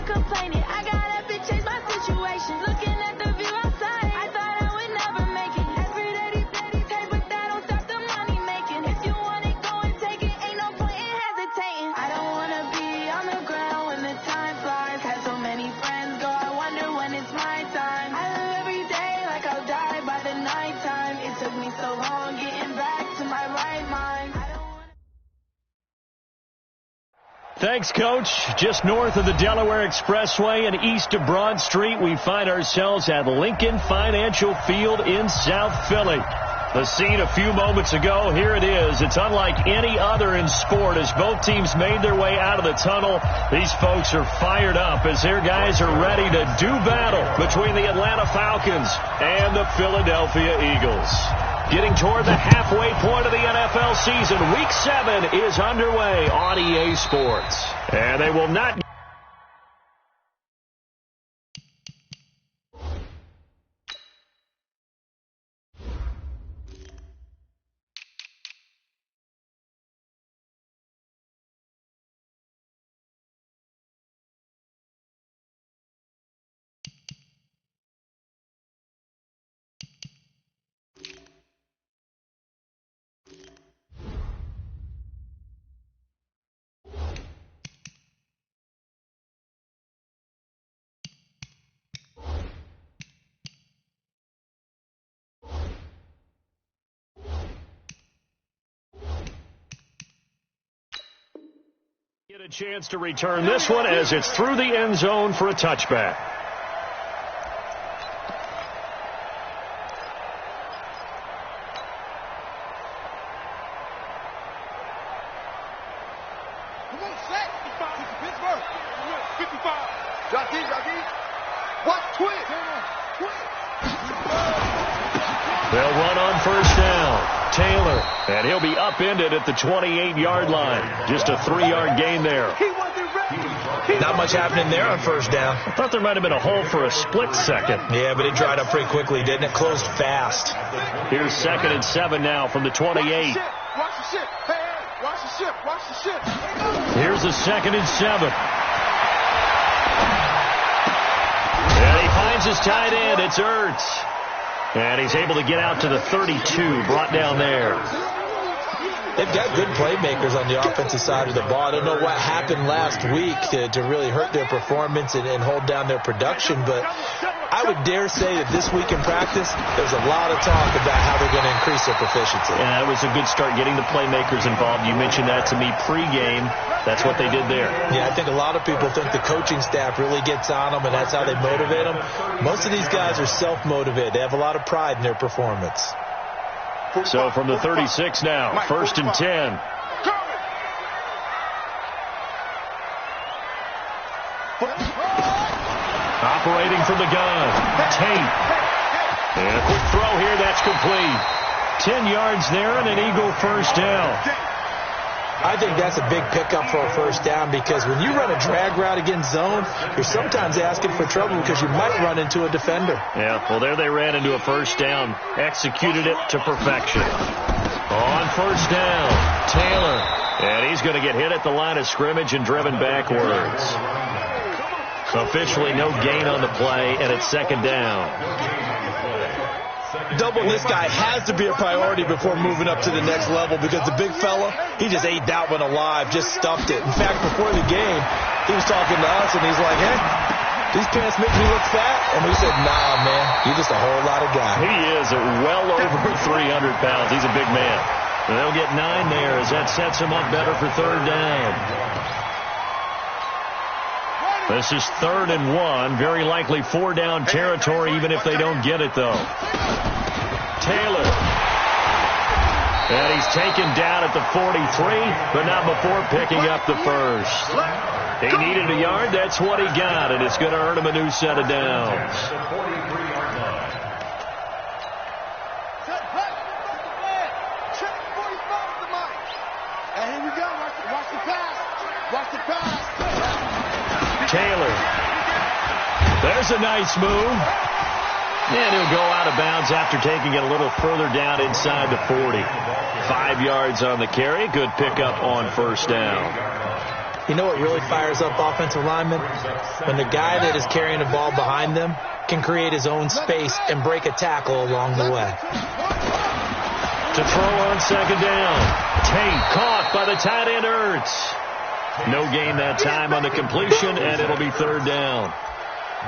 complaining. I got up and changed my situation. Looking at the view outside, I thought I would never make it. Every day, but that don't stop the money making. If you want it, go and take it. Ain't no point in hesitating. I don't want to be on the ground when the time flies. Had so many friends go, I wonder when it's my time. I live every day like I'll die by the nighttime. It took me so long getting back to my right mind. Thanks, Coach. Just north of the Delaware Expressway and east of Broad Street, we find ourselves at Lincoln Financial Field in South Philly. The scene a few moments ago, here it is. It's unlike any other in sport as both teams made their way out of the tunnel. These folks are fired up as their guys are ready to do battle between the Atlanta Falcons and the Philadelphia Eagles. Getting toward the halfway point of the NFL season, Week 7 is underway on EA Sports. And they will not... Get a chance to return this one as it's through the end zone for a touchback. Come on, set. 55. 55. Jockey. What? Twin. They'll run on first down. Taylor, and he'll be upended at the 28-yard line. Just a 3-yard gain there. Not much happening there on first down. I thought there might have been a hole for a split second. Yeah, but it dried up pretty quickly, didn't it? Closed fast. Here's 2nd and 7 now from the 28. Watch the ship. Hey, watch the ship. Here's a 2nd and 7. And he finds his tight end. It's Ertz. And he's able to get out to the 32, brought down there. They've got good playmakers on the offensive side of the ball. I don't know what happened last week to really hurt their performance and hold down their production, but I would dare say that this week in practice, there's a lot of talk about how they're going to increase their proficiency. Yeah, it was a good start getting the playmakers involved. You mentioned that to me pregame. That's what they did there. Yeah, I think a lot of people think the coaching staff really gets on them, and that's how they motivate them. Most of these guys are self-motivated. They have a lot of pride in their performance. So from the 36 now, 1st and 10. Operating from the gun, Tate. And a quick throw here, that's complete. 10 yards there and an Eagle first down. I think that's a big pickup for a first down because when you run a drag route against zone, you're sometimes asking for trouble because you might run into a defender. Yeah, well, there they ran into a first down. Executed it to perfection. On first down, Taylor. And he's going to get hit at the line of scrimmage and driven backwards. Officially no gain on the play, and it's 2nd down. Doubling this guy has to be a priority before moving up to the next level because the big fella, he just ate that one alive, just stuffed it. In fact, before the game, he was talking to us, and he's like, hey, these pants make me look fat? And we said, nah, man, you're just a whole lot of guy. He is well over 300 pounds. He's a big man. And they'll get 9 there as that sets him up better for 3rd down. This is 3rd and 1. Very likely 4-down territory, even if they don't get it, though. Taylor. And he's taken down at the 43, but not before picking up the first. He needed a yard. That's what he got, and it's going to earn him a new set of downs. And here we go. Watch the pass. Watch the pass. Taylor. There's a nice move. And he'll go out of bounds after taking it a little further down inside the 40. 5 yards on the carry. Good pickup on first down. You know what really fires up offensive linemen? When the guy that is carrying the ball behind them can create his own space and break a tackle along the way. To throw on second down. Tate caught by the tight end Ertz. No gain that time on the completion, and it'll be third down.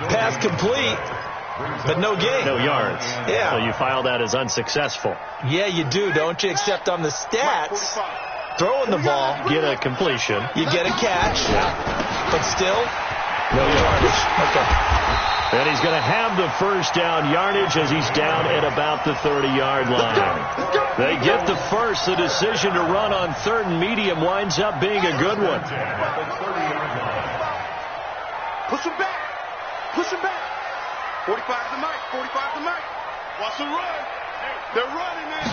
Pass complete, but no gain. No yards. Yeah. So you file that as unsuccessful. Yeah, you do, don't you? Except on the stats, throwing the ball, Get a completion. you get a catch, but still, no yardage. Okay. And he's going to have the first down yardage as he's down at about the 30-yard line. They get the first. The decision to run on third and medium winds up being a good one. Push him back. Push him back. 45 to Mike. 45 to Mike. Watch the run. They're running, man.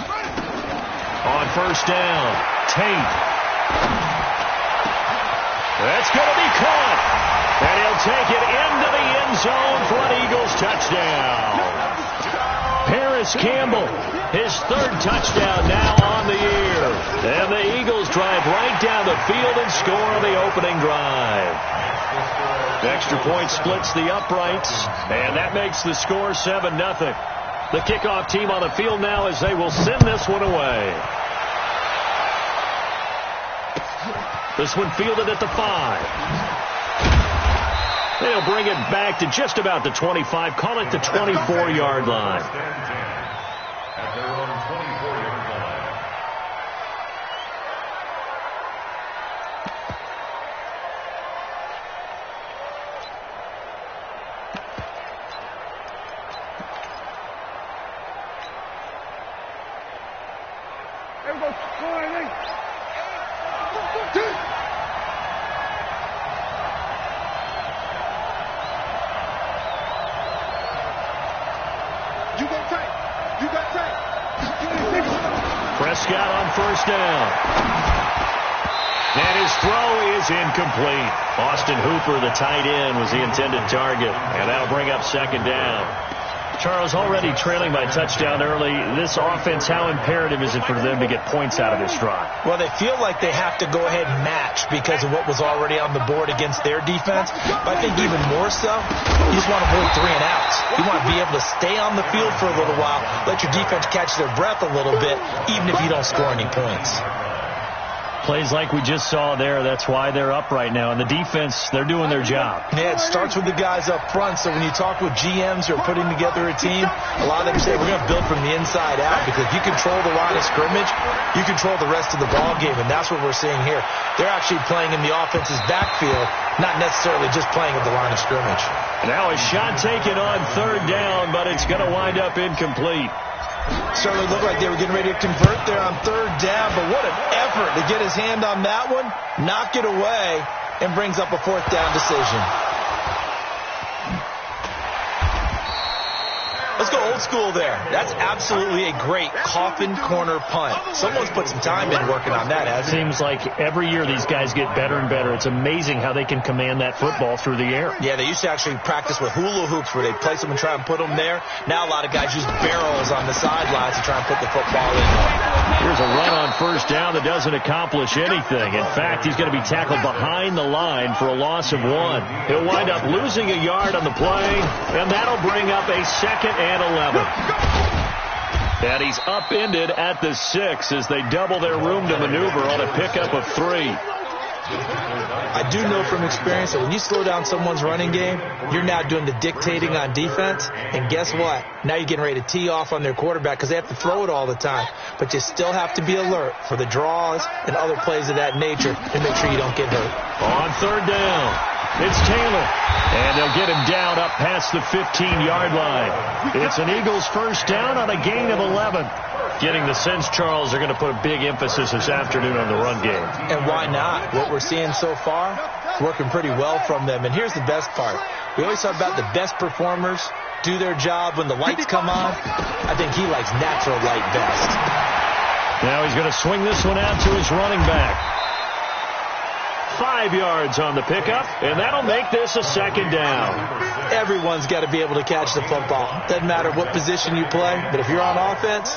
On first down, Tate. That's going to be caught. And he'll take it into the end zone for an Eagles touchdown. Paris Campbell, his third touchdown now on the year. And the Eagles drive right down the field and score on the opening drive. The extra point splits the uprights, and that makes the score 7-0. The kickoff team on the field now as they will send this one away. This one fielded at the 5. They'll bring it back to just about the 25, call it the 24-yard line. At their own 24-yard line. There we go. You got tight. You got tight. Prescott on first down. And his throw is incomplete. Austin Hooper, the tight end, was the intended target. And that'll bring up second down. Charles, already trailing by touchdown early. This offense, how imperative is it for them to get points out of this drive? Well, they feel like they have to go ahead and match because of what was already on the board against their defense. But I think even more so, you just want to avoid 3 and outs. You want to be able to stay on the field for a little while, let your defense catch their breath a little bit, even if you don't score any points. Plays like we just saw there, that's why they're up right now. And the defense, they're doing their job. Yeah, it starts with the guys up front. So when you talk with GMs who are putting together a team, a lot of them say we're going to build from the inside out because if you control the line of scrimmage, you control the rest of the ball game, and that's what we're seeing here. They're actually playing in the offense's backfield, not necessarily just playing at the line of scrimmage. Now a shot taken on third down, but it's going to wind up incomplete. Certainly looked like they were getting ready to convert there on third down, but what an effort to get his hand on that one, knock it away, and brings up a fourth down decision. Let's go old school there. That's absolutely a great coffin corner punt. Someone's put some time in working on that, hasn't it? Seems like every year these guys get better and better. It's amazing how they can command that football through the air. Yeah, they used to actually practice with hula hoops where they place them and try and put them there. Now a lot of guys use barrels on the sidelines to try and put the football in. Here's a run on first down that doesn't accomplish anything. In fact, he's going to be tackled behind the line for a loss of 1. He'll wind up losing a yard on the play, and that'll bring up a 2nd and 11. And he's upended at the 6 as they double their room to maneuver on a pickup of 3. I do know from experience that when you slow down someone's running game, you're now doing the dictating on defense. And guess what? Now you're getting ready to tee off on their quarterback because they have to throw it all the time. But you still have to be alert for the draws and other plays of that nature to make sure you don't get hurt. On third down, it's Taylor. And they'll get him down up past the 15-yard line. It's an Eagles first down on a gain of 11. Getting the sense, Charles, they're going to put a big emphasis this afternoon on the run game. And why not? What we're seeing so far is working pretty well from them. And here's the best part. We always talk about the best performers do their job when the lights come on. I think he likes natural light best. Now he's going to swing this one out to his running back. 5 yards on the pickup, and that'll make this a 2nd down. Everyone's got to be able to catch the football. Doesn't matter what position you play, but if you're on offense,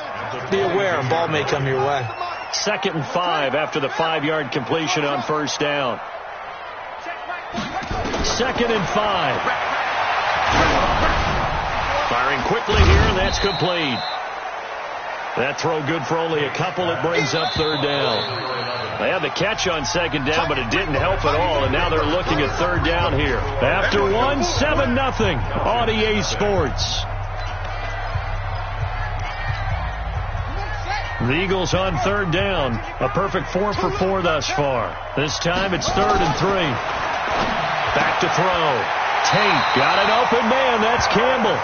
be aware a ball may come your way. 2nd and 5 after the 5-yard completion on first down. 2nd and 5. Firing quickly here, and that's complete. That throw good for only a couple. It brings up 3rd down. They had the catch on 2nd down, but it didn't help at all, and now they're looking at 3rd down here. After 1, 7-0 on EA Sports. The Eagles on 3rd down. A perfect 4 for 4 thus far. This time it's 3rd and 3. Back to throw. Tate got an open man. That's Campbell.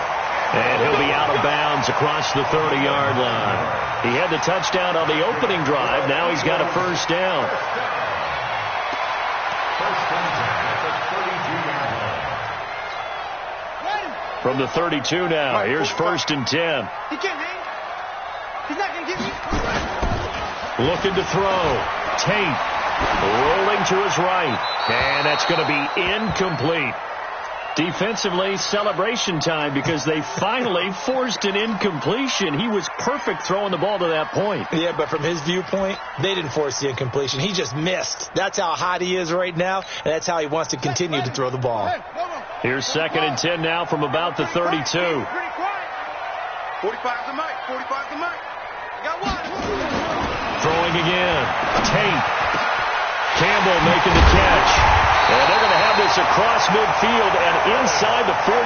And he'll be out of bounds across the 30-yard line. He had the touchdown on the opening drive. Now he's got a 1st down. From the 32 now. Here's 1st and 10. He can't hang. He's not going to get me. Looking to throw. Tate rolling to his right. And that's going to be incomplete. Defensively, celebration time because they finally forced an incompletion. He was perfect throwing the ball to that point. Yeah, but from his viewpoint, they didn't force the incompletion. He just missed. That's how hot he is right now, and that's how he wants to continue to throw the ball. Here's 2nd and 10 now from about the 32. 45 the mic. 45 the mic. Got one. Throwing again. Tate. Campbell making the catch. And they're going to have this across midfield and inside the 45.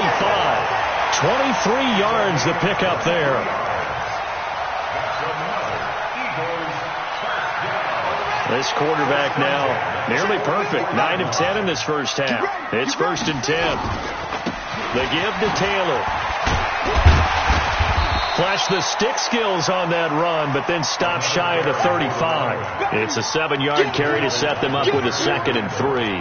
23 yards to pick up there. This quarterback now nearly perfect. 9 of 10 in this first half. It's 1st and 10. The give to Taylor. Flash the stick skills on that run, but then stop shy of the 35. It's a 7-yard carry to set them up with a 2nd and 3.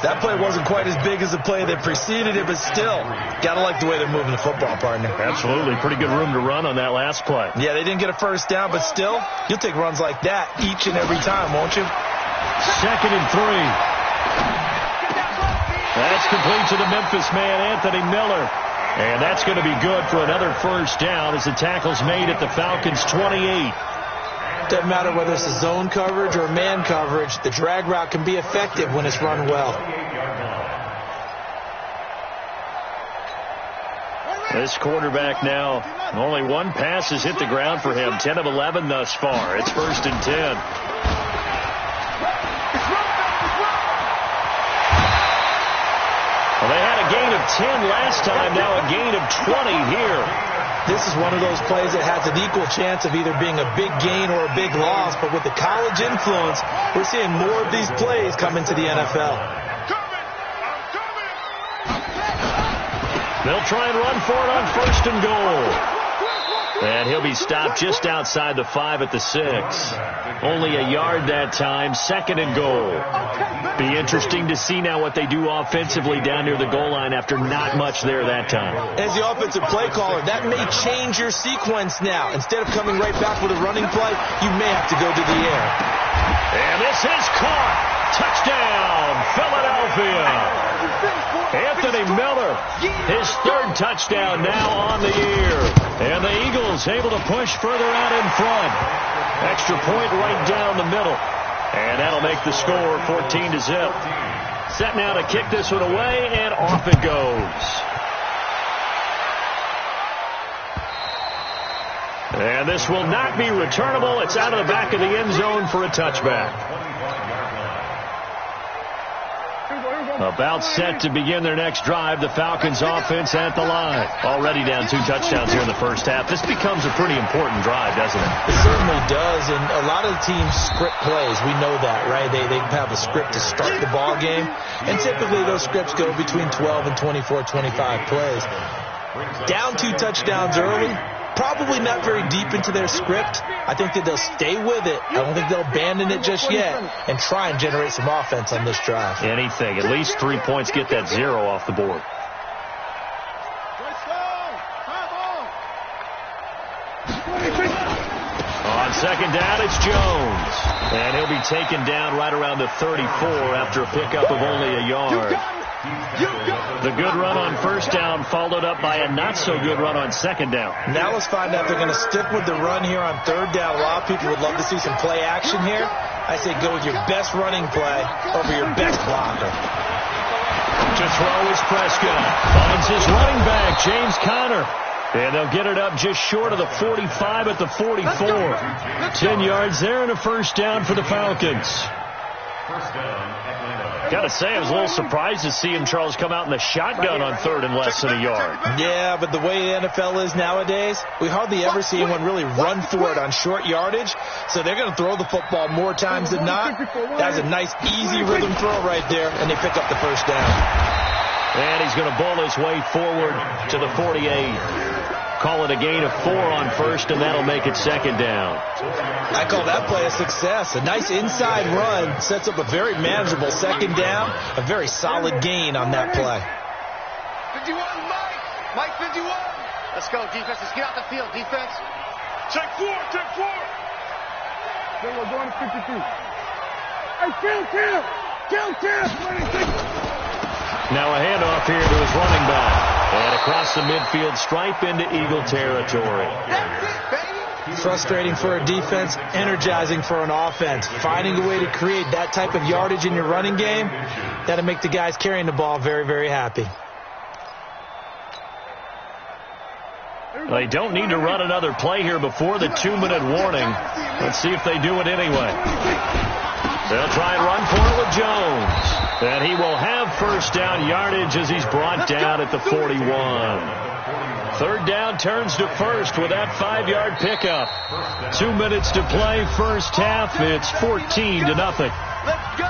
That play wasn't quite as big as the play that preceded it, but still, got to like the way they're moving the football, partner. Absolutely. Pretty good room to run on that last play. Yeah, they didn't get a 1st down, but still, you'll take runs like that each and every time, won't you? 2nd and 3. That's complete to the Memphis man, Anthony Miller. And that's going to be good for another 1st down as the tackle's made at the Falcons' 28. Doesn't matter whether it's a zone coverage or man coverage, the drag route can be effective when it's run well. This quarterback now, only one pass has hit the ground for him. 10 of 11 thus far. It's 1st and 10. Well, they had a gain of 10 last time, now a gain of 20 here. This is one of those plays that has an equal chance of either being a big gain or a big loss, but with the college influence, we're seeing more of these plays come into the NFL. They'll try and run for it on 1st and goal. And he'll be stopped just outside the 5 at the 6. Only a yard that time, 2nd and goal. Be interesting to see now what they do offensively down near the goal line after not much there that time. As the offensive play caller, that may change your sequence now. Instead of coming right back with a running play, you may have to go to the air. And this is caught. Touchdown, Philadelphia. Anthony Miller, his 3rd touchdown now on the year. And the Eagles able to push further out in front. Extra point right down the middle. And that'll make the score 14-0. Set now to kick this one away, and off it goes. And this will not be returnable. It's out of the back of the end zone for a touchback. About set to begin their next drive. The Falcons offense at the line. Already down 2 touchdowns here in the first half. This becomes a pretty important drive, doesn't it? It certainly does, and a lot of the teams script plays. We know that, right? They have a script to start the ball game, and typically those scripts go between 12 and 24, 25 plays. Down 2 touchdowns early, probably not very deep into their script. I think that they'll stay with it. I don't think they'll abandon it just yet and try and generate some offense on this drive. Anything. At least 3 points, get that 0 off the board. On 2nd down, it's Jones. And he'll be taken down right around the 34 after a pickup of only a yard. The good run on 1st down followed up by a not-so-good run on 2nd down. Now let's find out if they're going to stick with the run here on 3rd down. A lot of people would love to see some play action here. I say go with your best running play over your best blocker. To throw is Prescott. Finds his running back, James Conner. And they'll get it up just short of the 45 at the 44. 10 yards there and a first down for the Falcons. First down, Atlanta. Got to say, I was a little surprised to see him, Charles, come out in the shotgun on third and less than a yard. Yeah, but the way the NFL is nowadays, we hardly ever see anyone really run for it on short yardage. So they're going to throw the football more times than not. That's a nice, easy rhythm throw right there, and they pick up the first down. And he's going to bowl his way forward to the 48. Call it a gain of 4 on first, and that'll make it second down. I call that play a success. A nice inside run sets up a very manageable second down, a very solid gain on that play. 51, Mike 51. Let's go, defense. Let's get out the field, defense. Check 4. Then we're going to 52. Hey, kill. Now a handoff here to his running back. And across the midfield stripe into Eagle territory. That's it, baby. Frustrating for a defense, energizing for an offense. Finding a way to create that type of yardage in your running game, that'll make the guys carrying the ball very, very happy. They don't need to run another play here before the 2-minute warning. Let's see if they do it anyway. They'll try and run for it with Jones. And he will have first down yardage as he's brought down at the 41. Third down turns to first with that 5-yard pickup. 2 minutes to play first half. It's 14-0. Let's go.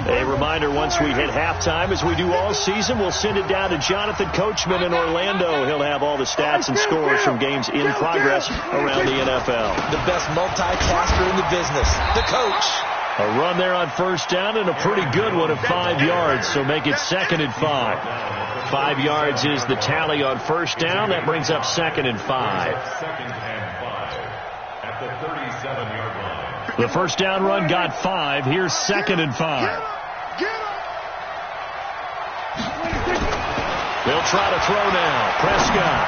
A reminder, once we hit halftime, as we do all season, we'll send it down to Jonathan Coachman in Orlando. He'll have all the stats and scores from games in progress around the NFL. The best multitasker in the business, the coach. A run there on first down and a pretty good one of 5 yards, so make it second and 5. 5 yards is the tally on first down. That brings up second and 5. Second and 5 at the 37-yard line. The first down run got 5. Here's second and 5. They'll try to throw now. Prescott.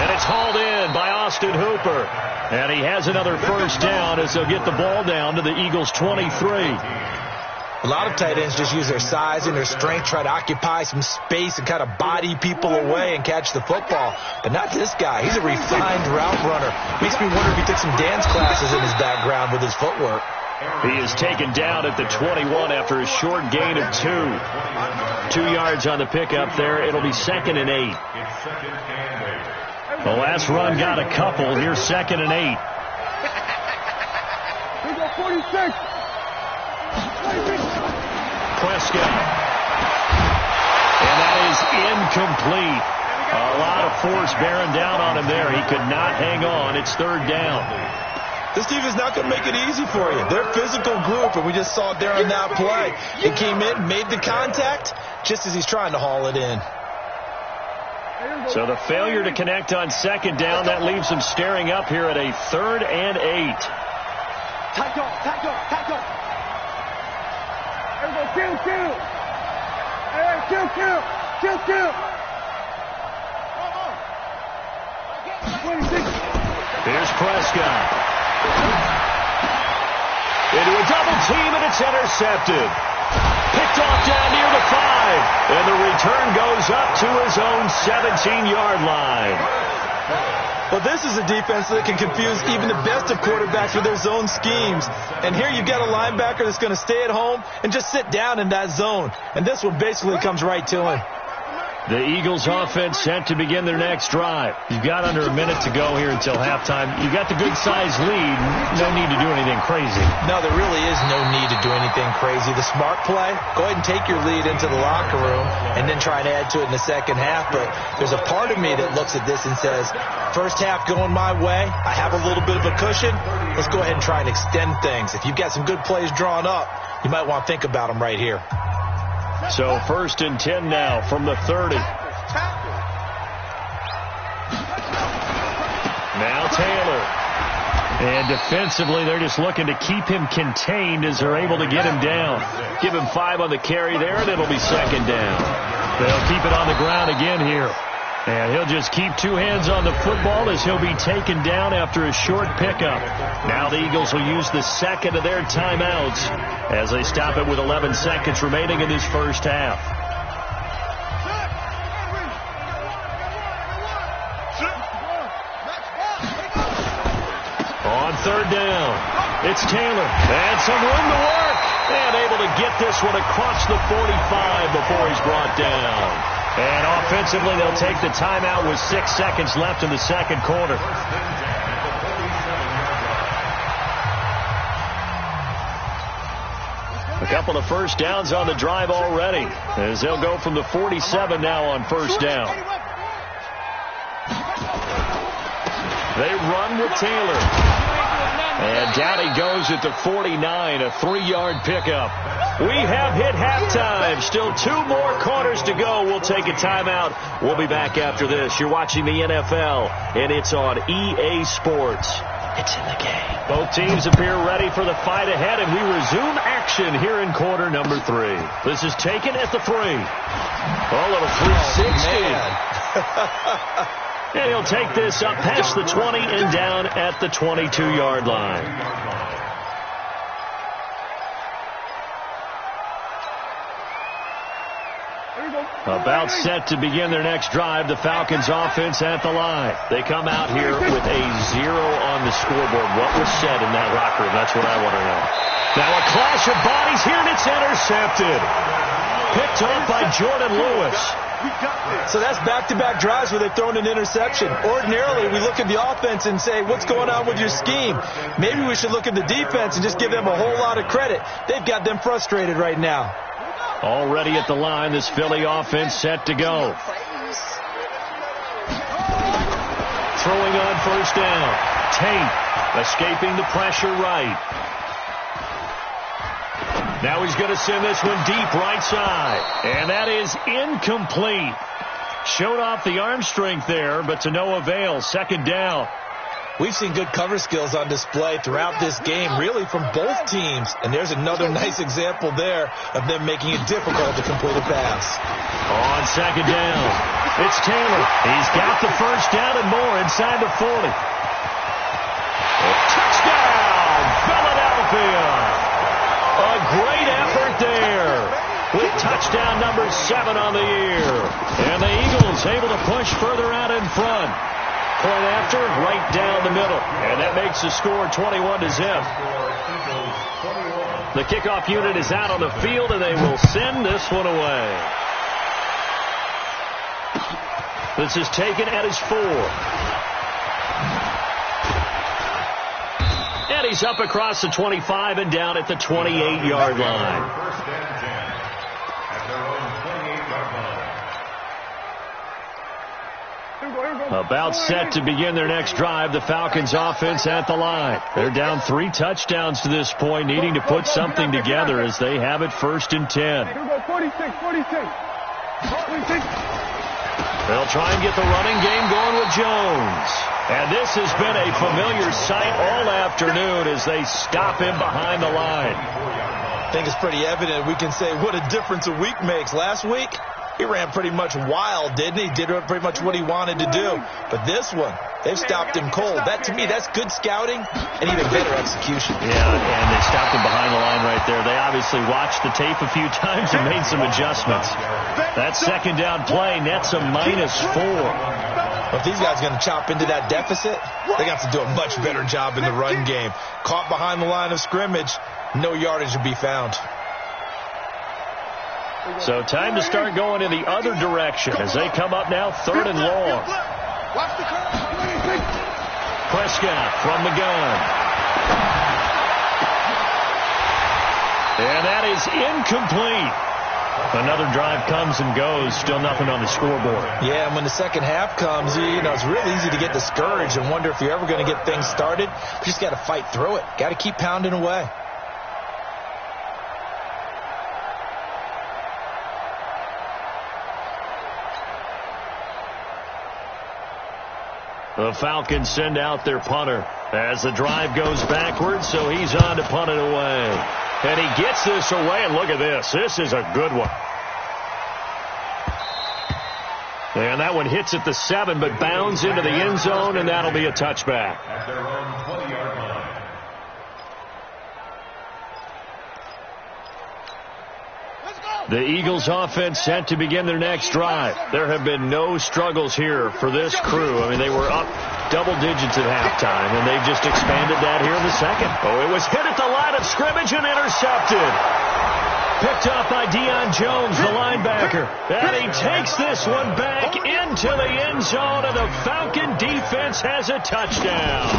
And it's hauled in by Austin Hooper. And he has another first down as they'll get the ball down to the Eagles' 23. A lot of tight ends just use their size and their strength, try to occupy some space and kind of body people away and catch the football. But not this guy. He's a refined route runner. Makes me wonder if he took some dance classes in his background with his footwork. He is taken down at the 21 after a short gain of 2. 2 yards on the pickup there. It'll be second and 8. The last run got a couple. Here's second and 8. We go 46. Prescott. And that is incomplete. A lot of force bearing down on him there. He could not hang on. It's third down. This team is not going to make it easy for you. They're a physical group, and we just saw it there on that play. He came in, made the contact, just as he's trying to haul it in. So the failure to connect on second down, that leaves him staring up here at a third and 8. Tight go. Everybody kill. Hey, kill. 26. Here's Prescott. Into a double team, and it's intercepted. Picked off down near the 5. And the return goes up to his own 17-yard line. Well, this is a defense that can confuse even the best of quarterbacks with their zone schemes. And here you've got a linebacker that's going to stay at home and just sit down in that zone. And this one basically comes right to him. The Eagles offense set to begin their next drive. You've got under a minute to go here until halftime. You've got the good-sized lead. No need to do anything crazy. No, there really is no need to do anything crazy. The smart play, go ahead and take your lead into the locker room and then try and add to it in the second half. But there's a part of me that looks at this and says, first half going my way, I have a little bit of a cushion. Let's go ahead and try and extend things. If you've got some good plays drawn up, you might want to think about them right here. So first and 10 now from the 30. Now Taylor. And defensively, they're just looking to keep him contained as they're able to get him down. Give him 5 on the carry there, and it'll be second down. They'll keep it on the ground again here. And he'll just keep two hands on the football as he'll be taken down after a short pickup. Now the Eagles will use the second of their timeouts as they stop it with 11 seconds remaining in this first half. On third down, it's Taylor. And some room to work. And able to get this one across the 45 before he's brought down. And offensively, they'll take the timeout with 6 seconds left in the second quarter. A couple of first downs on the drive already, as they'll go from the 47 now on first down. They run with Taylor. And down he goes at the 49, a 3-yard pickup. We have hit halftime. Still 2 more quarters to go. We'll take a timeout. We'll be back after this. You're watching the NFL, and it's on EA Sports. It's in the game. Both teams appear ready for the fight ahead, and we resume action here in quarter number 3. This is taken at the 3. A little 360. And he'll take this up past the 20 and down at the 22-yard line. About set to begin their next drive, the Falcons offense at the line. They come out here with a 0 on the scoreboard. What was said in that locker room? That's what I want to know. Now a clash of bodies here, and it's intercepted. Picked off by Jordan Lewis. So that's back-to-back drives where they've thrown an interception. Ordinarily, we look at the offense and say, what's going on with your scheme? Maybe we should look at the defense and just give them a whole lot of credit. They've got them frustrated right now. Already at the line, this Philly offense set to go. Throwing on first down. Tate escaping the pressure right. Now he's going to send this one deep right side. And that is incomplete. Showed off the arm strength there, but to no avail. Second down. We've seen good cover skills on display throughout this game, really from both teams. And there's another nice example there of them making it difficult to complete a pass. On second down, it's Taylor. He's got the first down and more inside the 40. Touchdown, Philadelphia. A great effort there with touchdown number 7 on the year. And the Eagles able to push further out in front. Point after, right down the middle. And that makes the score 21-0. The kickoff unit is out on the field, and they will send this one away. This is taken at his 4. And he's up across the 25 and down at the 28-yard line. About set to begin their next drive, the Falcons offense at the line. They're down 3 touchdowns to this point, needing to put something together as they have it 1st and 10. They'll try and get the running game going with Jones. And this has been a familiar sight all afternoon as they stop him behind the line. I think it's pretty evident. We can say what a difference a week makes. Last week, he ran pretty much wild, didn't he? Did pretty much what he wanted to do. But this one, they've stopped him cold. That, to me, that's good scouting and even better execution. Yeah, and they stopped him behind the line right there. They obviously watched the tape a few times and made some adjustments. That second down play nets a -4. If these guys are going to chop into that deficit, they got to do a much better job in the run game. Caught behind the line of scrimmage, no yardage to be found. So time to start going in the other direction as they come up now 3rd and long. Prescott from the gun. And that is incomplete. Another drive comes and goes. Still nothing on the scoreboard. Yeah, and when the second half comes, it's real easy to get discouraged and wonder if you're ever going to get things started. You just got to fight through it. Got to keep pounding away. The Falcons send out their punter as the drive goes backwards, so he's on to punt it away. And he gets this away, and look at this. This is a good one. And that one hits at the 7, but bounds into the end zone, and that'll be a touchback. At their own 20-yard line. The Eagles offense set to begin their next drive. There have been no struggles here for this crew. I mean, they were up double digits at halftime, and they've just expanded that here in the second. Oh, it was hit at the line of scrimmage and intercepted. Picked up by Deion Jones, the linebacker. And he takes this one back into the end zone, and the Falcon defense has a touchdown.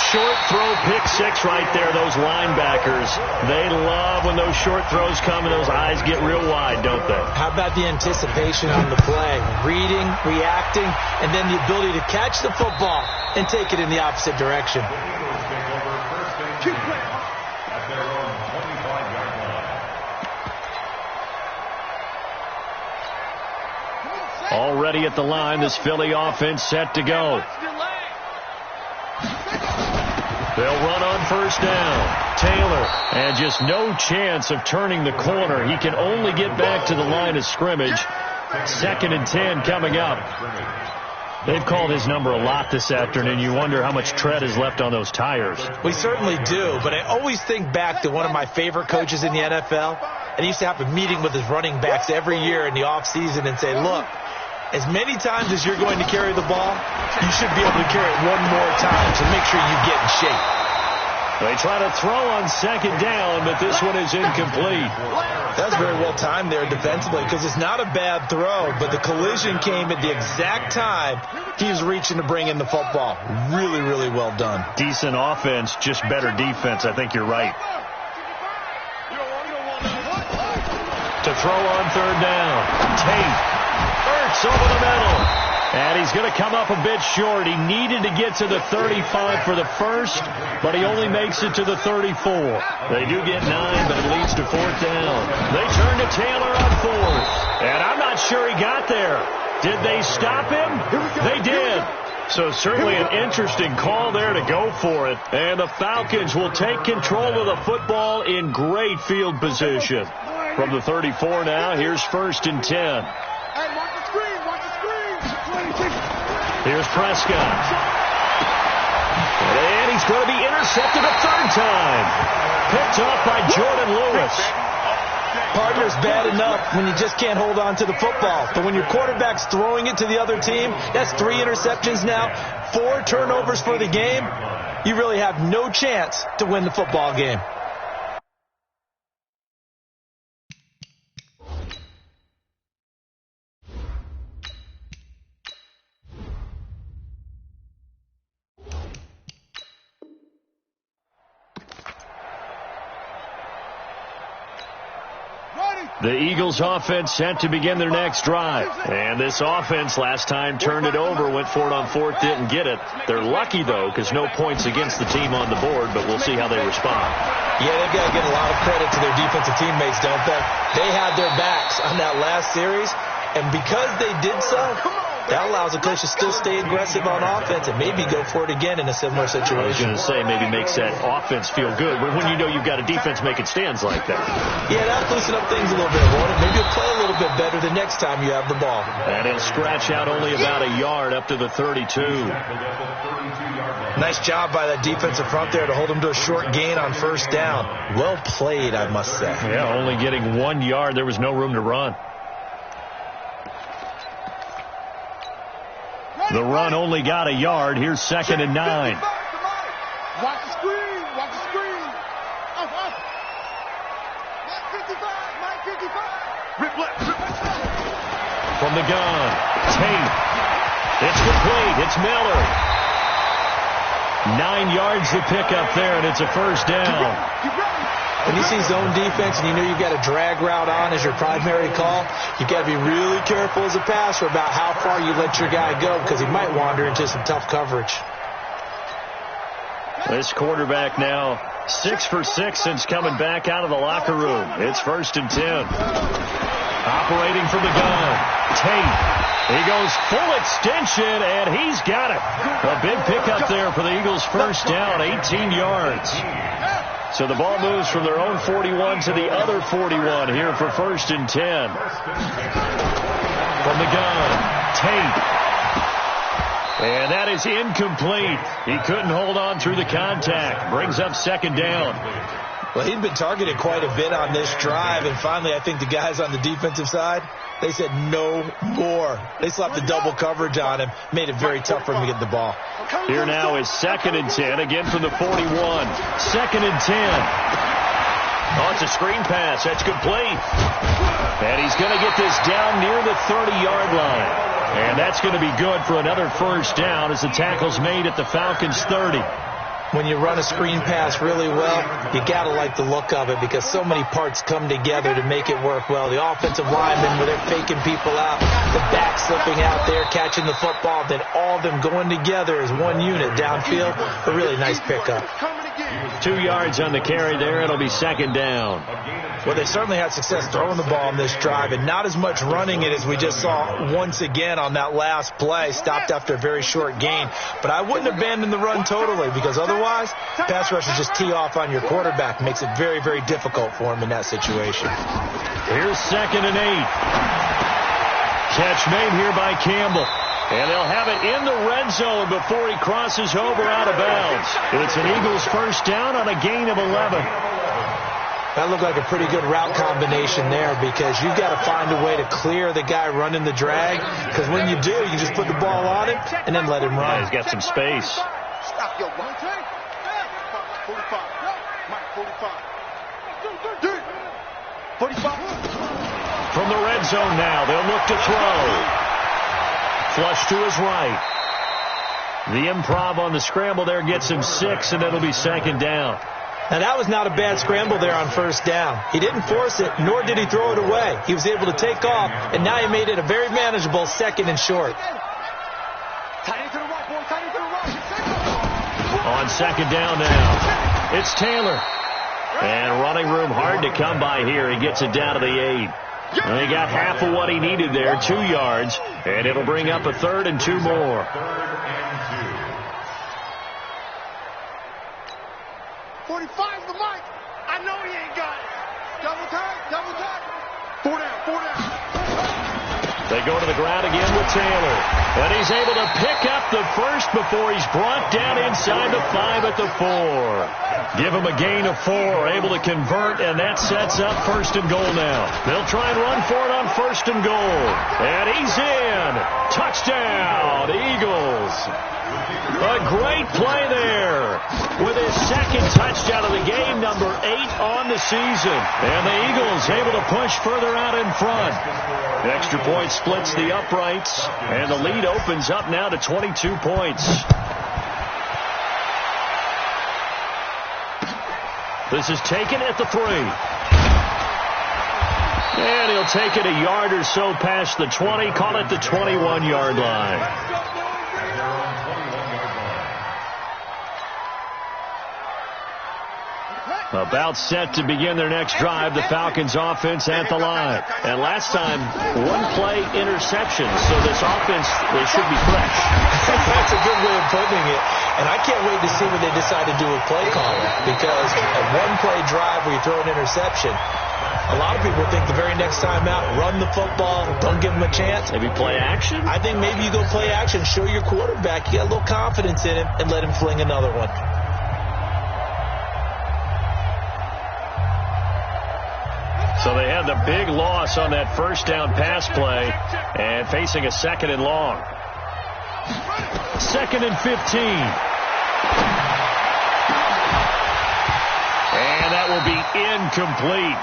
Short throw, pick 6 right there, those linebackers. They love when those short throws come and those eyes get real wide, don't they? How about the anticipation on the play? Reading, reacting, and then the ability to catch the football and take it in the opposite direction. Keep playing. At their own 25-yard line. Already at the line, this Philly offense set to go. They'll run on first down. Taylor, and just no chance of turning the corner. He can only get back to the line of scrimmage. 2nd and 10 coming up. They've called his number a lot this afternoon. You wonder how much tread is left on those tires. We certainly do, but I always think back to one of my favorite coaches in the NFL. And he used to have a meeting with his running backs every year in the offseason and say, look, as many times as you're going to carry the ball, you should be able to carry it one more time, so make sure you get in shape. They try to throw on 2nd down, but this one is incomplete. That's very well timed there defensively because it's not a bad throw, but the collision came at the exact time he was reaching to bring in the football. Really, really well done. Decent offense, just better defense. I think you're right. To throw on 3rd down. Tate. Ertz over the middle. And he's going to come up a bit short. He needed to get to the 35 for the first, but he only makes it to the 34. They do get 9, but it leads to 4th down. They turn to Taylor on 4th. And I'm not sure he got there. Did they stop him? They did. So certainly an interesting call there to go for it. And the Falcons will take control of the football in great field position. From the 34 now, here's 1st and 10. Hey, watch the screen, watch the screen. 26. Here's Prescott. And he's going to be intercepted a 3rd time. Picked off by Jordan Lewis. Partner's bad enough when you just can't hold on to the football. But when your quarterback's throwing it to the other team, that's 3 interceptions now, 4 turnovers for the game. You really have no chance to win the football game. The Eagles offense set to begin their next drive. And this offense last time turned it over, went for it on 4th, didn't get it. They're lucky, though, because no points against the team on the board, but we'll see how they respond. Yeah, they've got to give a lot of credit to their defensive teammates, don't they? They had their backs on that last series, and because they did so, that allows the coach to still stay aggressive on offense and maybe go for it again in a similar situation. I was going to say maybe makes that offense feel good, but when you know you've got a defense making stands like that. Yeah, that'll loosen up things a little bit, won't it? Maybe you'll play a little bit better the next time you have the ball. And he'll scratch out only about a yard up to the 32. Nice job by that defensive front there to hold him to a short gain on 1st down. Well played, I must say. Yeah, only getting 1 yard. There was no room to run. The run only got a yard. Here's 2nd and 9. Watch the screen. Watch the screen. Mike 55. Rip left. From the gun, Tate. It's complete. It's Miller. 9 yards to pick up there, and it's a 1st down. When you see zone defense and you know you've got a drag route on as your primary call, you've got to be really careful as a passer about how far you let your guy go because he might wander into some tough coverage. This quarterback now 6 for 6 since coming back out of the locker room. It's 1st and 10. Operating from the gun, Tate. He goes full extension, and he's got it. A big pickup there for the Eagles' 1st down, 18 yards. So the ball moves from their own 41 to the other 41 here for 1st and 10. From the gun, Tate. And that is incomplete. He couldn't hold on through the contact. Brings up 2nd down. Well, he'd been targeted quite a bit on this drive, and finally I think the guys on the defensive side, they said no more. They slapped the double coverage on him, made it very tough for him to get the ball. Here now is 2nd and 10, again from the 41. 2nd and 10. Oh, it's a screen pass. That's complete. And he's going to get this down near the 30-yard line. And that's going to be good for another 1st down as the tackle's made at the Falcons' 30. When you run a screen pass really well, you got to like the look of it because so many parts come together to make it work well. The offensive linemen, where they're faking people out, the back slipping out there, catching the football, then all of them going together as one unit downfield. A really nice pickup. 2 yards on the carry there. It'll be 2nd down. Well, they certainly had success throwing the ball on this drive, and not as much running it as we just saw once again on that last play. Stopped after a very short gain. But I wouldn't abandon the run totally because otherwise, pass rushers just tee off on your quarterback. Makes it very, very difficult for him in that situation. Here's 2nd and 8. Catch made here by Campbell. And they'll have it in the red zone before he crosses over out of bounds. It's an Eagles 1st down on a gain of 11. That looked like a pretty good route combination there because you've got to find a way to clear the guy running the drag because when you do, you just put the ball on him and then let him run. Yeah, he's got some space. Stop your 45. Mike, 45. From the red zone now, they'll look to throw. Flush to his right. The improv on the scramble there gets him 6, and it'll be 2nd down. Now, that was not a bad scramble there on 1st down. He didn't force it, nor did he throw it away. He was able to take off, and now he made it a very manageable 2nd and short. On 2nd down now, it's Taylor. And running room hard to come by here. He gets it down to the 8. And he got half of what he needed there, 2 yards, and it'll bring up a 3rd and 2 more. 45 the mic. I know he ain't got it. Double time. 4 down. They go to the ground again with Taylor. And he's able to pick up the 1st before he's brought down inside the 5 at the 4. Give him a gain of 4, able to convert, and that sets up 1st and goal now. They'll try and run for it on 1st and goal. And he's in. Touchdown, Eagles. A great play there with his 2nd touchdown of the game, number 8 on the season. And the Eagles able to push further out in front. Extra point splits the uprights, and the lead opens up now to 22 points. This is taken at the 3. And he'll take it a yard or so past the 20, call it the 21-yard line. About set to begin their next drive, the Falcons offense at the line. And last time, 1-play interception, so this offense, they should be fresh. That's a good way of putting it. And I can't wait to see what they decide to do with play calling because a 1-play drive where you throw an interception, a lot of people think the very next time out, run the football, don't give them a chance. Maybe play action? I think maybe you go play action, show your quarterback you got a little confidence in him, and let him fling another one. So they had the big loss on that 1st down pass play and facing a 2nd and long. 2nd and 15. And that will be incomplete.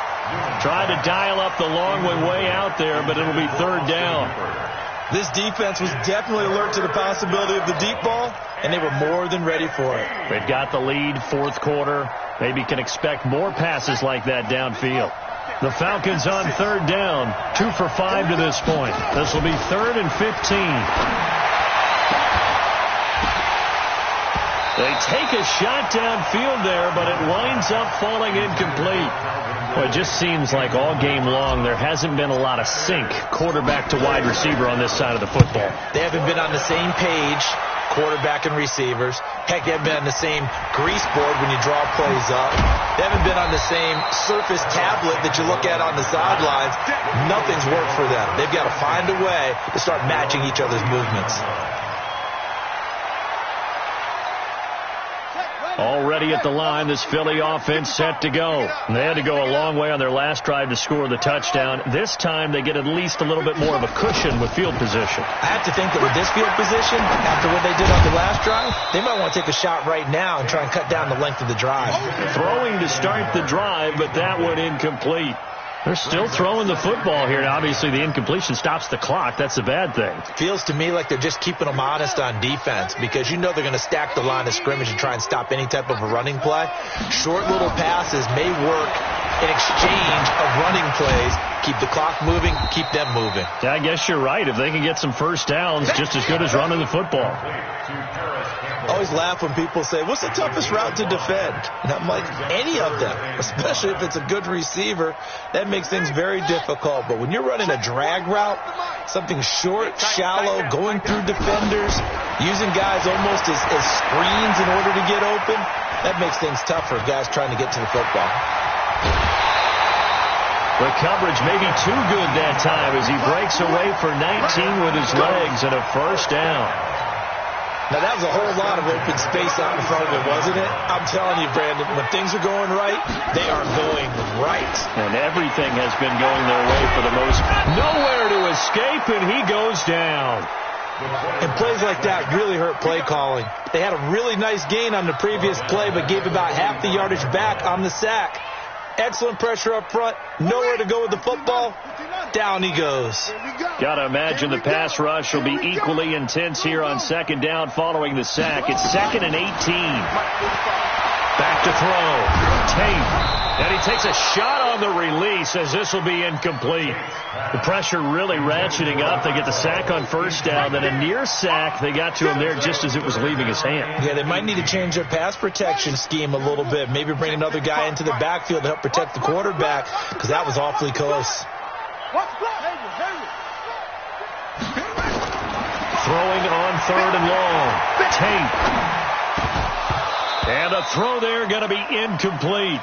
Trying to dial up the long one way out there, but it'll be 3rd down. This defense was definitely alert to the possibility of the deep ball, and they were more than ready for it. They've got the lead, 4th quarter. Maybe can expect more passes like that downfield. The Falcons on 3rd down, 2 for 5 to this point. This will be 3rd and 15. They take a shot downfield there, but it winds up falling incomplete. Well, it just seems like all game long there hasn't been a lot of sync quarterback to wide receiver on this side of the football. They haven't been on the same page, quarterback and receivers. Heck, they haven't been on the same grease board when you draw plays up. They haven't been on the same surface tablet that you look at on the sidelines. Nothing's worked for them. They've got to find a way to start matching each other's movements. Already at the line, this Philly offense set to go. They had to go a long way on their last drive to score the touchdown. This time they get at least a little bit more of a cushion with field position. I have to think that with this field position, after what they did on the last drive, they might want to take a shot right now and try and cut down the length of the drive. Throwing to start the drive, but that one incomplete. They're still throwing the football here. Now, obviously, the incompletion stops the clock. That's a bad thing. Feels to me like they're just keeping them honest on defense because you know they're going to stack the line of scrimmage and try and stop any type of a running play. Short little passes may work in exchange of running plays. Keep the clock moving, keep them moving. Yeah, I guess you're right. If they can get some first downs, just as good as running the football. I always laugh when people say, what's the toughest route to defend? And I'm like, any of them, especially if it's a good receiver. That makes things very difficult. But when you're running a drag route, something short, shallow, going through defenders, using guys almost as screens in order to get open, that makes things tough for guys trying to get to the football. The coverage may be too good that time as he breaks away for 19 with his legs and a first down. Now, that was a whole lot of open space out in front of him, wasn't it? I'm telling you, Brandon, when things are going right, they are going right. And everything has been going their way for the most. Nowhere to escape, and he goes down. And plays like that really hurt play calling. They had a really nice gain on the previous play, but gave about half the yardage back on the sack. Excellent pressure up front. Nowhere to go with the football. Down he goes. Got to imagine the pass rush will be equally intense here on second down following the sack. It's 2nd and 18. Back to throw. Tate. And he takes a shot on the release as this will be incomplete. The pressure really ratcheting up. They get the sack on first down. Then a near sack. They got to him there just as it was leaving his hand. Yeah, they might need to change their pass protection scheme a little bit. Maybe bring another guy into the backfield to help protect the quarterback because that was awfully close. Throwing on 3rd and long. Tate. And a throw there going to be incomplete.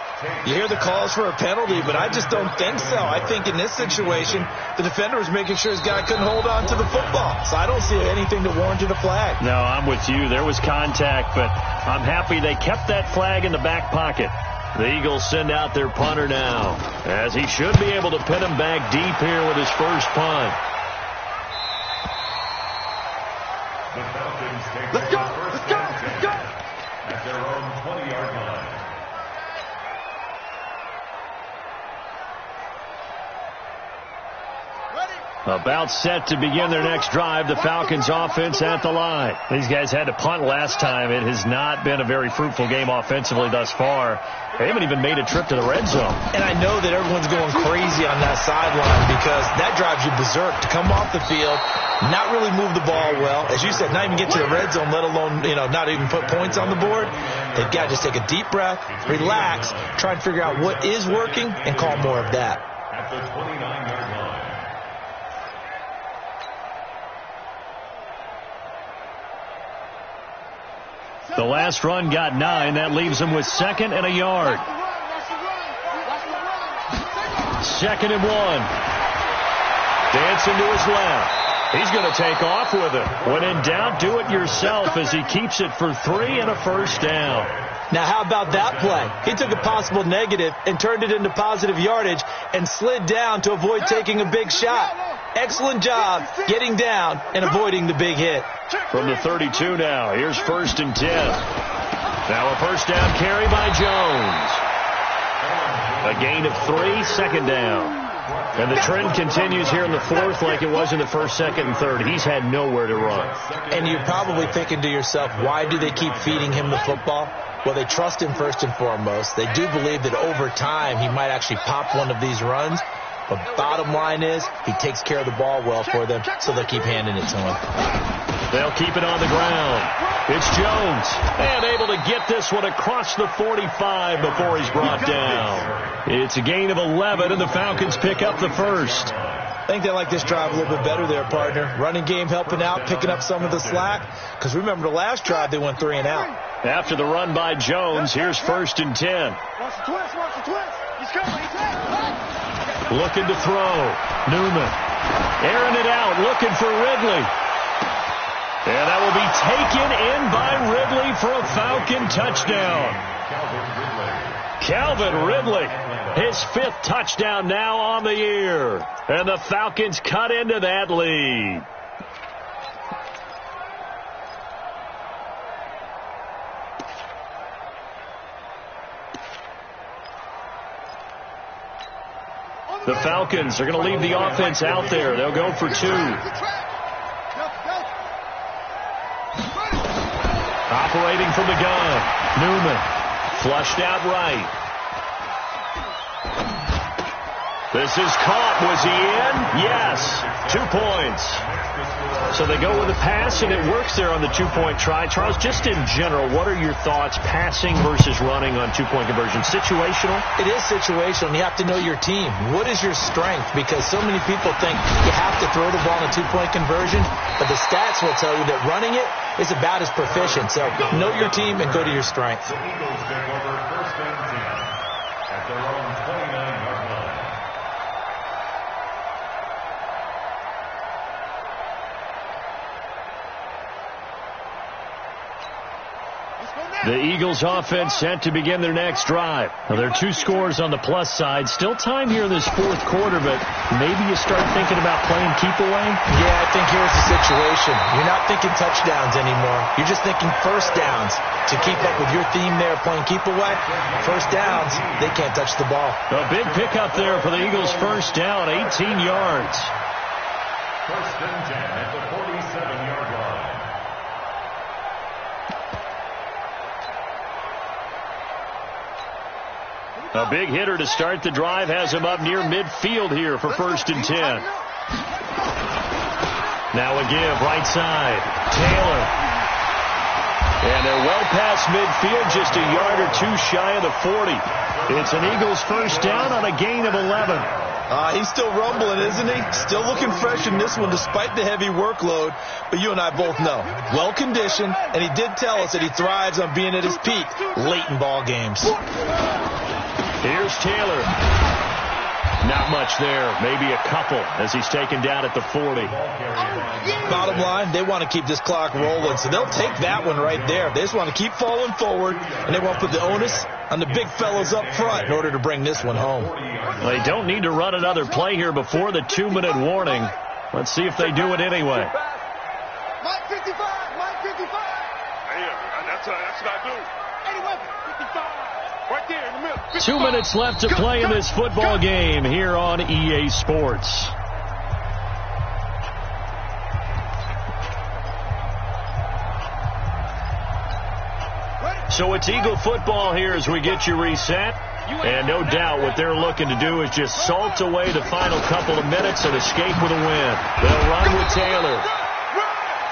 You hear the calls for a penalty, but I just don't think so. I think in this situation, the defender was making sure his guy couldn't hold on to the football. So I don't see anything that warranted a flag. No, I'm with you. There was contact, but I'm happy they kept that flag in the back pocket. The Eagles send out their punter now, as he should be able to pin him back deep here with his first punt. The Falcons take Let's go! Let's go! Let's go! at their own 20-yard line. About set to begin their next drive, the Falcons offense at the line. These guys had to punt last time. It has not been a very fruitful game offensively thus far. They haven't even made a trip to the red zone. And I know that everyone's going crazy on that sideline because that drives you berserk to come off the field, not really move the ball well. As you said, not even get to the red zone, let alone, not even put points on the board. They've got to just take a deep breath, relax, try and figure out what is working, and call more of that. At the 29-yard line. The last run got 9. That leaves them with 2nd and a yard. 2nd and 1. Dancing to his left. He's going to take off with it. When in doubt, do it yourself as he keeps it for 3 and a first down. Now, how about that play? He took a possible negative and turned it into positive yardage and slid down to avoid taking a big shot. Excellent job getting down and avoiding the big hit. From the 32 now, here's 1st and 10. Now a first down carry by Jones. A gain of 3, 2nd down. And the trend continues here in the 4th like it was in the 1st, 2nd, and 3rd. He's had nowhere to run. And you're probably thinking to yourself, why do they keep feeding him the football? Well, they trust him first and foremost. They do believe that over time he might actually pop one of these runs. But bottom line is he takes care of the ball well for them, so they'll keep handing it to him. They'll keep it on the ground. It's Jones. And able to get this one across the 45 before he's brought down. It's a gain of 11, and the Falcons pick up the first. I think they like this drive a little bit better there, partner. Running game helping out, picking up some of the slack. Because remember the last drive, they went 3 and out. After the run by Jones, here's 1st and 10. Watch the twist, watch the twist. He's coming, he's in. Looking to throw. Newman. Airing it out, looking for Ridley. And that will be taken in by Ridley for a Falcon touchdown. Calvin Ridley, his 5th touchdown now on the year. And the Falcons cut into that lead. The Falcons are going to leave the offense out there. They'll go for 2. Operating from the gun. Newman. Flushed out right. This is caught. Was he in? Yes. 2 points. So they go with a pass, and it works there on the 2-point try. Charles, just in general, what are your thoughts passing versus running on 2-point conversion? Situational? It is situational. You have to know your team. What is your strength? Because so many people think you have to throw the ball in a 2-point conversion, but the stats will tell you that running it is about as proficient. So know your team and go to your strength. The Eagles take over 1st and 10 at their own 29-yard line. The Eagles offense set to begin their next drive. Now, there are 2 scores on the plus side. Still time here in this 4th quarter, but maybe you start thinking about playing keep away? Yeah, I think here's the situation. You're not thinking touchdowns anymore. You're just thinking 1st downs. To keep up with your theme there, playing keep away, 1st downs, they can't touch the ball. A big pickup there for the Eagles' 1st down, 18 yards. 1st and 10 at the 47-yard line. A big hitter to start the drive has him up near midfield here for 1st and 10. Now a give, right side. Taylor. And they're well past midfield, just a yard or 2 shy of the 40. It's an Eagles 1st down on a gain of 11. He's still rumbling, isn't he? Still looking fresh in this one despite the heavy workload. But you and I both know, well-conditioned, and he did tell us that he thrives on being at his peak late in ball games. Here's Taylor. Not much there. Maybe a couple as he's taken down at the 40. Bottom line, they want to keep this clock rolling, so they'll take that one right there. They just want to keep falling forward, and they want to put the onus on the big fellas up front in order to bring this one home. They don't need to run another play here before the 2-minute warning. Let's see if they do it anyway. Mike 55, Mike 55. Yeah, that's what I do. 81, 55. Right there in the middle. 2 minutes left to play in this football game here on EA Sports. So it's Eagle football here as we get you reset. And no doubt what they're looking to do is just salt away the final couple of minutes and escape with a win. They'll run with Taylor.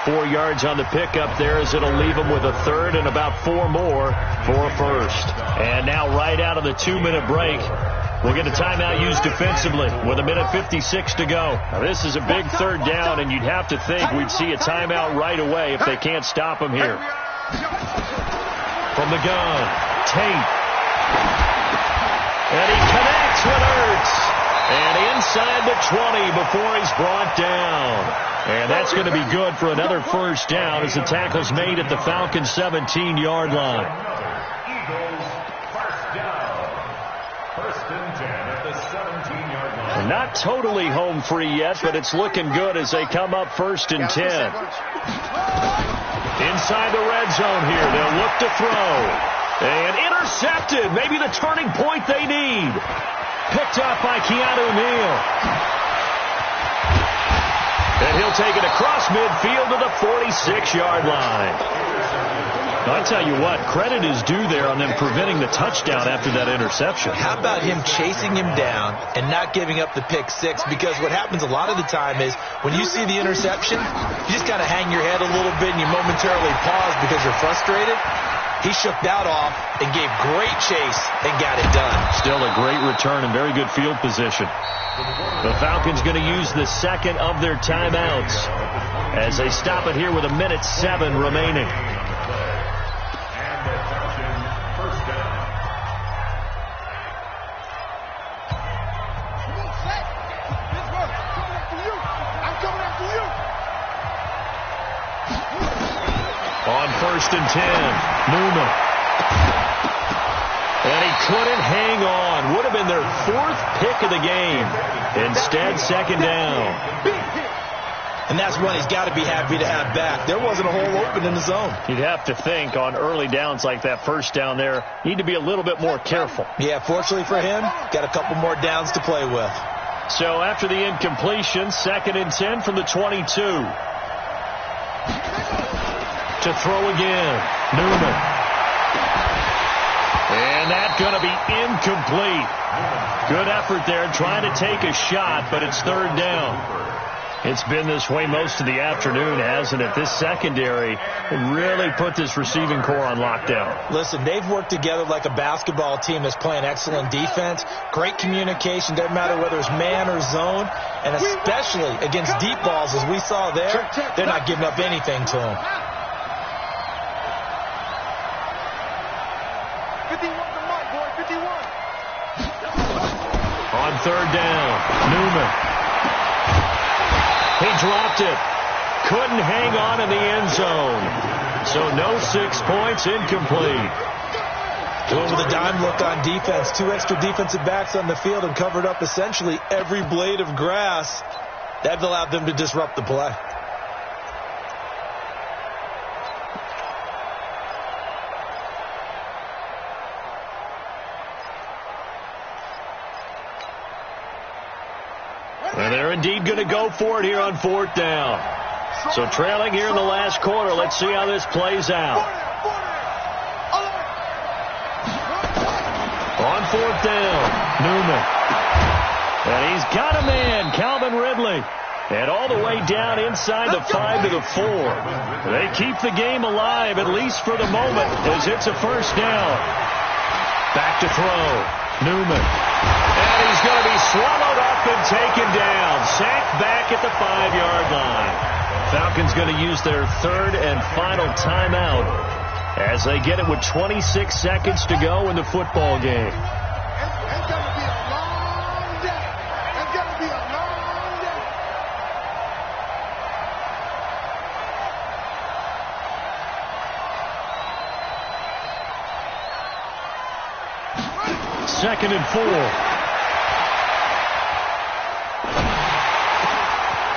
4 yards on the pickup there as it'll leave them with a 3rd and about 4 more for a 1st. And now right out of the 2-minute break, we'll get a timeout used defensively with 1:56 to go. Now this is a big 3rd down, and you'd have to think we'd see a timeout right away if they can't stop him here. From the gun, Tate. And he connects with Ertz. And inside the 20 before he's brought down. And that's going to be good for another 1st down as the tackle's made at the Falcons' 17-yard line. Eagles 1st down. 1st and 10 at the 17-yard line. Not totally home free yet, but it's looking good as they come up 1st and 10. Inside the red zone here, they'll look to throw. And intercepted, maybe the turning point they need. Picked up by Keanu Neal. And he'll take it across midfield to the 46-yard line. I'll tell you what, credit is due there on them preventing the touchdown after that interception. How about him chasing him down and not giving up the pick 6? Because what happens a lot of the time is when you see the interception, you just kind of hang your head a little bit and you momentarily pause because you're frustrated. He shook that off and gave great chase and got it done. Still a great return and very good field position. The Falcons going to use the 2nd of their timeouts as they stop it here with 1:07 remaining. First and 10. Newman. And he couldn't hang on. Would have been their 4th pick of the game. Instead, second down. And that's one he's got to be happy to have back. There wasn't a hole open in the zone. You'd have to think on early downs like that first down there, need to be a little bit more careful. Yeah, fortunately for him, got a couple more downs to play with. So after the incompletion, second and 10 from the 22. To throw again. Newman. And that's going to be incomplete. Good effort there trying to take a shot, but it's third down. It's been this way most of the afternoon, hasn't it? This secondary really put this receiving core on lockdown. Listen, they've worked together like a basketball team that's playing excellent defense. Great communication, doesn't matter whether it's man or zone, and especially against deep balls, as we saw there, they're not giving up anything to them. 51 to Mike, boy, 51. On third down, Newman. He dropped it. Couldn't hang on in the end zone. So no 6 points, incomplete. Going with a dime look on defense. 2 extra defensive backs on the field and covered up essentially every blade of grass. That allowed them to disrupt the play. And they're indeed going to go for it here on fourth down. So trailing here in the last quarter. Let's see how this plays out. On fourth down, Newman. And he's got a man, Calvin Ridley. And all the way down inside the 5 to the 4. They keep the game alive, at least for the moment, as it's a first down. Back to throw, Newman. And he's going to be swallowed up and taken down. Sacked back at the 5-yard line. Falcons going to use their third and final timeout as they get it with 26 seconds to go in the football game. It's going to be a long day. It's going to be a long day. Second and 4.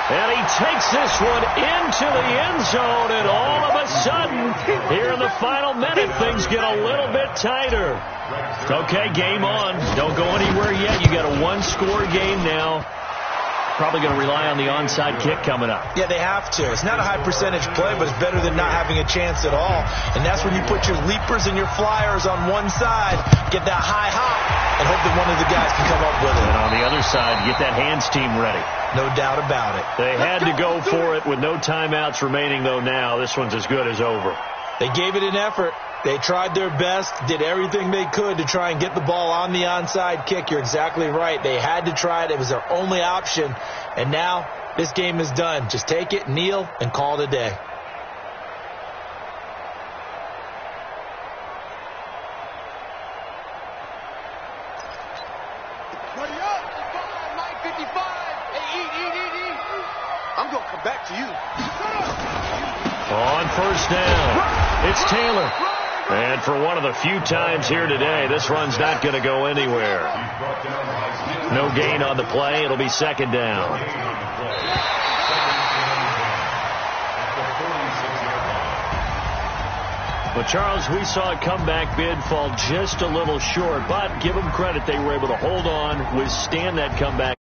And he takes this one into the end zone, and all of a sudden, here in the final minute, things get a little bit tighter. Okay, game on. Don't go anywhere yet. You got a one-score game now. Probably going to rely on the onside kick coming up. Yeah, they have to. It's not a high percentage play, but it's better than not having a chance at all. And that's when you put your leapers and your flyers on one side, get that high hop, and hope that one of the guys can come up with it. And on the other side, get that hands team ready. No doubt about it. They had to go for it with no timeouts remaining, though, now. This one's as good as over. They gave it an effort. They tried their best, did everything they could to try and get the ball on the onside kick. You're exactly right. They had to try it. It was their only option. And now this game is done. Just take it, kneel, and call it a day. Buddy up. 55, Mike, 55. Hey, eat. I'm going to come back to you. On first down, it's Taylor. And for one of the few times here today, this run's not going to go anywhere. No gain on the play. It'll be second down. Well, Charles, we saw a comeback bid fall just a little short, but give them credit. They were able to hold on, withstand that comeback.